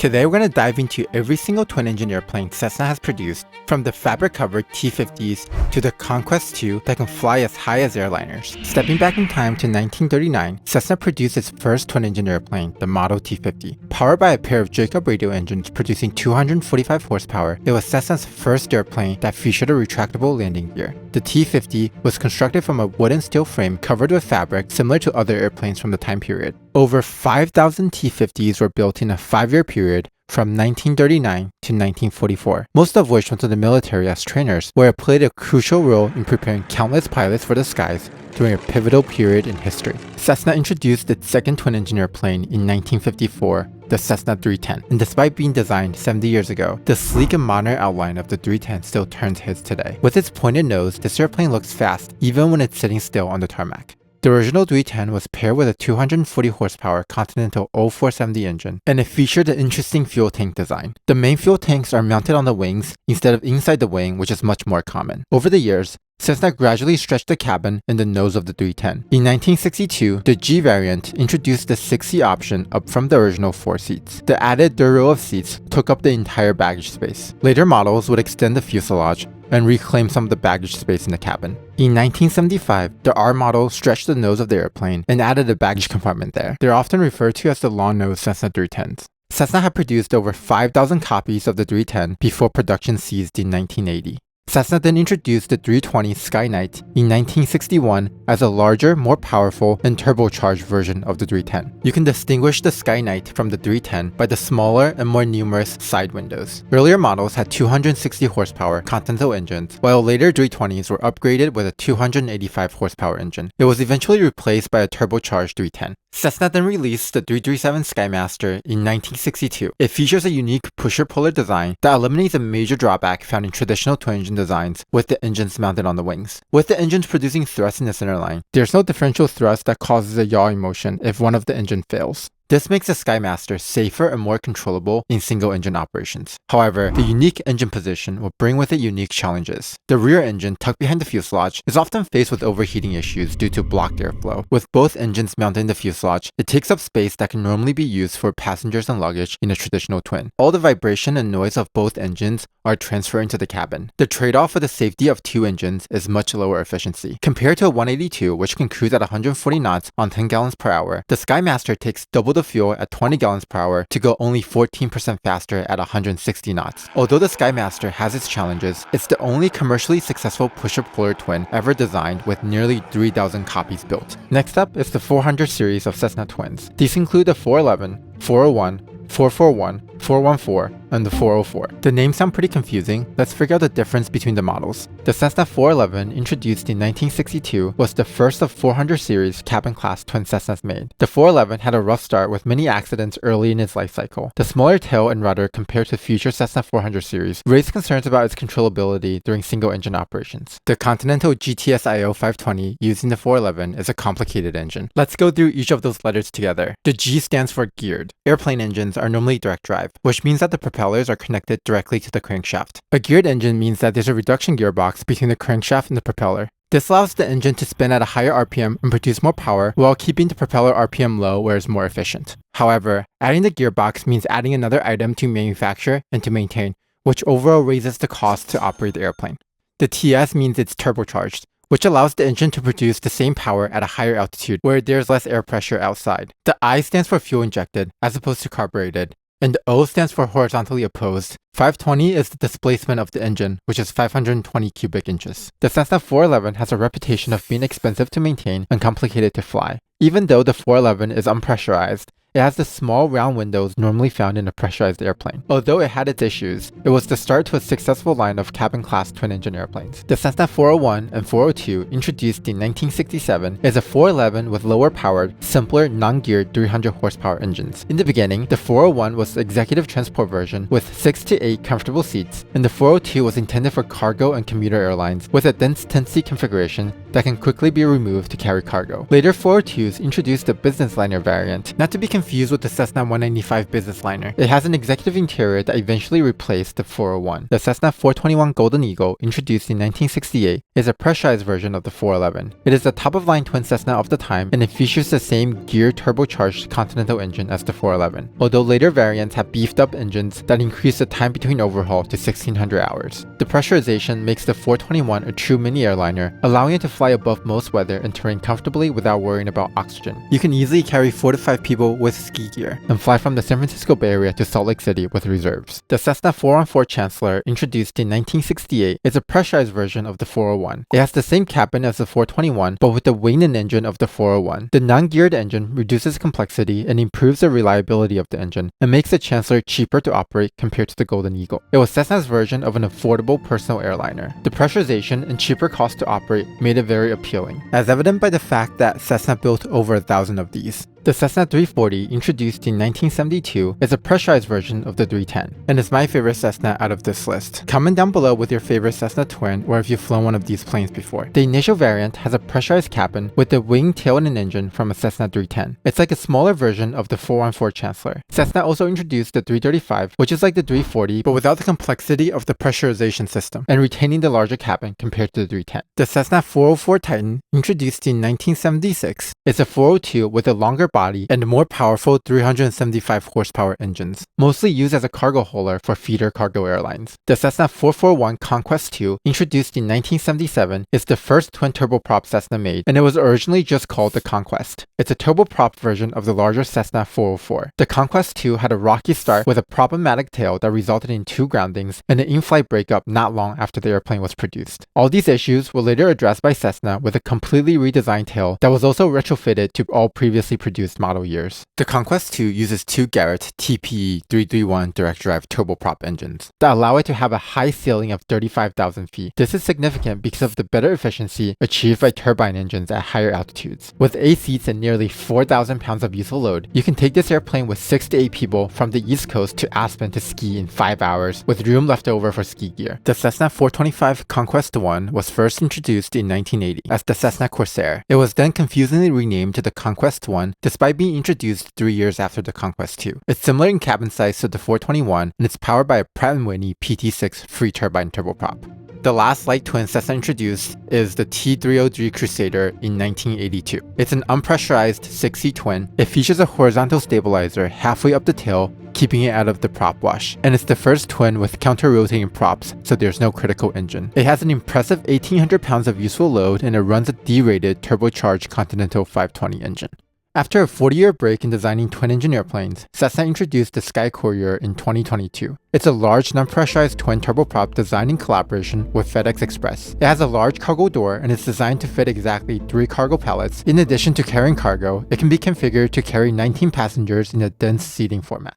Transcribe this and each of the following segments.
Today we're going to dive into every single twin-engine airplane Cessna has produced, from the fabric-covered T-50s to the Conquest II that can fly as high as airliners. Stepping back in time to 1939, Cessna produced its first twin-engine airplane, the Model T-50. Powered by a pair of Jacob radial engines producing 245 horsepower, it was Cessna's first airplane that featured a retractable landing gear. The T-50 was constructed from a wood and steel frame covered with fabric similar to other airplanes from the time period. Over 5,000 T-50s were built in a 5-year period from 1939 to 1944, most of which went to the military as trainers, where it played a crucial role in preparing countless pilots for the skies during a pivotal period in history. Cessna introduced its second twin-engine airplane in 1954, the Cessna 310, and despite being designed 70 years ago, the sleek and modern outline of the 310 still turns heads today. With its pointed nose, this airplane looks fast even when it's sitting still on the tarmac. The original 310 was paired with a 240 horsepower Continental 0470 engine, and it featured an interesting fuel tank design. The main fuel tanks are mounted on the wings instead of inside the wing, which is much more common. Over the years, Cessna gradually stretched the cabin and the nose of the 310. In 1962, the G variant introduced the 6-seat option up from the original 4 seats. The added third row of seats took up the entire baggage space. Later models would extend the fuselage and reclaim some of the baggage space in the cabin. In 1975, the R model stretched the nose of the airplane and added a baggage compartment there. They're often referred to as the long-nose Cessna 310s. Cessna had produced over 5,000 copies of the 310 before production ceased in 1980. Cessna then introduced the 320 Skynight in 1961 as a larger, more powerful, and turbocharged version of the 310. You can distinguish the Skyknight from the 310 by the smaller and more numerous side windows. Earlier models had 260 horsepower Continental engines, while later 320s were upgraded with a 285 horsepower engine. It was eventually replaced by a turbocharged 310. Cessna then released the 337 Skymaster in 1962. It features a unique pusher-puller design that eliminates a major drawback found in traditional twin-engine designs with the engines mounted on the wings. With the engines producing thrust in the center line, there's no differential thrust that causes a yawing motion if one of the engine fails. This makes the Skymaster safer and more controllable in single-engine operations. However, the unique engine position will bring with it unique challenges. The rear engine, tucked behind the fuselage, is often faced with overheating issues due to blocked airflow. With both engines mounted in the fuselage, it takes up space that can normally be used for passengers and luggage in a traditional twin. All the vibration and noise of both engines are transferred into the cabin. The trade-off for the safety of 2 engines is much lower efficiency. Compared to a 182, which can cruise at 140 knots on 10 gallons per hour, the Skymaster takes double the fuel at 20 gallons per hour to go only 14% faster at 160 knots. Although the Skymaster has its challenges, it's the only commercially successful pusher-puller twin ever designed with nearly 3,000 copies built. Next up is the 400 series of Cessna Twins. These include the 411, 401, 441, 414, and the 404. The names sound pretty confusing. Let's figure out the difference between the models. The Cessna 411, introduced in 1962, was the first of 400 series cabin class twin Cessnas made. The 411 had a rough start with many accidents early in its life cycle. The smaller tail and rudder compared to future Cessna 400 series raised concerns about its controllability during single-engine operations. The Continental GTS-IO 520 used in the 411 is a complicated engine. Let's go through each of those letters together. The G stands for geared. Airplane engines are normally direct drive, which means that the propellers are connected directly to the crankshaft. A geared engine means that there's a reduction gearbox between the crankshaft and the propeller. This allows the engine to spin at a higher RPM and produce more power while keeping the propeller RPM low where it's more efficient. However, adding the gearbox means adding another item to manufacture and to maintain, which overall raises the cost to operate the airplane. The TS means it's turbocharged, which allows the engine to produce the same power at a higher altitude where there's less air pressure outside. The I stands for fuel injected as opposed to carbureted, and the O stands for horizontally opposed. 520 is the displacement of the engine, which is 520 cubic inches. The Cessna 411 has a reputation of being expensive to maintain and complicated to fly. Even though the 411 is unpressurized, it has the small round windows normally found in a pressurized airplane. Although it had its issues, it was the start to a successful line of cabin-class twin-engine airplanes. The Cessna 401 and 402, introduced in 1967, is a 411 with lower-powered, simpler, non-geared 300 horsepower engines. In the beginning, the 401 was the executive transport version with 6 to 8 comfortable seats, and the 402 was intended for cargo and commuter airlines with a dense 10-seat configuration that can quickly be removed to carry cargo. Later 402s introduced the business liner variant, not to be confused confused with the Cessna 195 business liner. It has an executive interior that eventually replaced the 401. The Cessna 421 Golden Eagle, introduced in 1968, is a pressurized version of the 411. It is the top-of-line twin Cessna of the time, and it features the same geared turbocharged Continental engine as the 411, although later variants have beefed up engines that increase the time between overhaul to 1600 hours. The pressurization makes the 421 a true mini airliner, allowing it to fly above most weather and terrain comfortably without worrying about oxygen. You can easily carry 4 to 5 people with ski gear, and fly from the San Francisco Bay Area to Salt Lake City with reserves. The Cessna 414 Chancellor, introduced in 1968, is a pressurized version of the 401. It has the same cabin as the 421, but with the wing and engine of the 401. The non-geared engine reduces complexity and improves the reliability of the engine, and makes the Chancellor cheaper to operate compared to the Golden Eagle. It was Cessna's version of an affordable personal airliner. The pressurization and cheaper cost to operate made it very appealing, as evident by the fact that Cessna built over 1,000 of these. The Cessna 340, introduced in 1972, is a pressurized version of the 310, and is my favorite Cessna out of this list. Comment down below with your favorite Cessna Twin, or if you've flown one of these planes before. The initial variant has a pressurized cabin with the wing, tail, and an engine from a Cessna 310. It's like a smaller version of the 414 Chancellor. Cessna also introduced the 335, which is like the 340, but without the complexity of the pressurization system, and retaining the larger cabin compared to the 310. The Cessna 404 Titan, introduced in 1976, is a 402 with a longer body and more powerful 375 horsepower engines, mostly used as a cargo hauler for feeder cargo airlines. The Cessna 441 Conquest 2, introduced in 1977, is the first twin turboprop Cessna made, and it was originally just called the Conquest. It's a turboprop version of the larger Cessna 404. The Conquest 2 had a rocky start with a problematic tail that resulted in 2 groundings and an in-flight breakup not long after the airplane was produced. All these issues were later addressed by Cessna with a completely redesigned tail that was also retrofitted to all previously produced model years. The Conquest 2 uses 2 Garrett TPE 331 direct drive turboprop engines that allow it to have a high ceiling of 35,000 feet. This is significant because of the better efficiency achieved by turbine engines at higher altitudes. With 8 seats and nearly 4,000 pounds of useful load, you can take this airplane with 6 to 8 people from the East Coast to Aspen to ski in 5 hours with room left over for ski gear. The Cessna 425 Conquest 1 was first introduced in 1980 as the Cessna Crusader. It was then confusingly renamed to the Conquest 1 despite being introduced 3 years after the Conquest 2. It's similar in cabin size to the 421, and it's powered by a Pratt & Whitney PT6 free turbine turboprop. The last light twin Cessna introduced is the T303 Crusader in 1982. It's an unpressurized 6-seat twin. It features a horizontal stabilizer halfway up the tail, keeping it out of the prop wash, and it's the first twin with counter-rotating props, so there's no critical engine. It has an impressive 1,800 pounds of useful load, and it runs a D-rated turbocharged Continental 520 engine. After a 40-year break in designing twin-engine airplanes, Cessna introduced the SkyCourier in 2022. It's a large, non-pressurized twin turboprop designed in collaboration with FedEx Express. It has a large cargo door and is designed to fit exactly 3 cargo pallets. In addition to carrying cargo, it can be configured to carry 19 passengers in a dense seating format.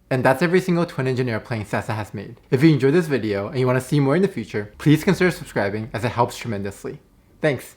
And that's every single twin-engine airplane Cessna has made. If you enjoyed this video and you want to see more in the future, please consider subscribing as it helps tremendously. Thanks!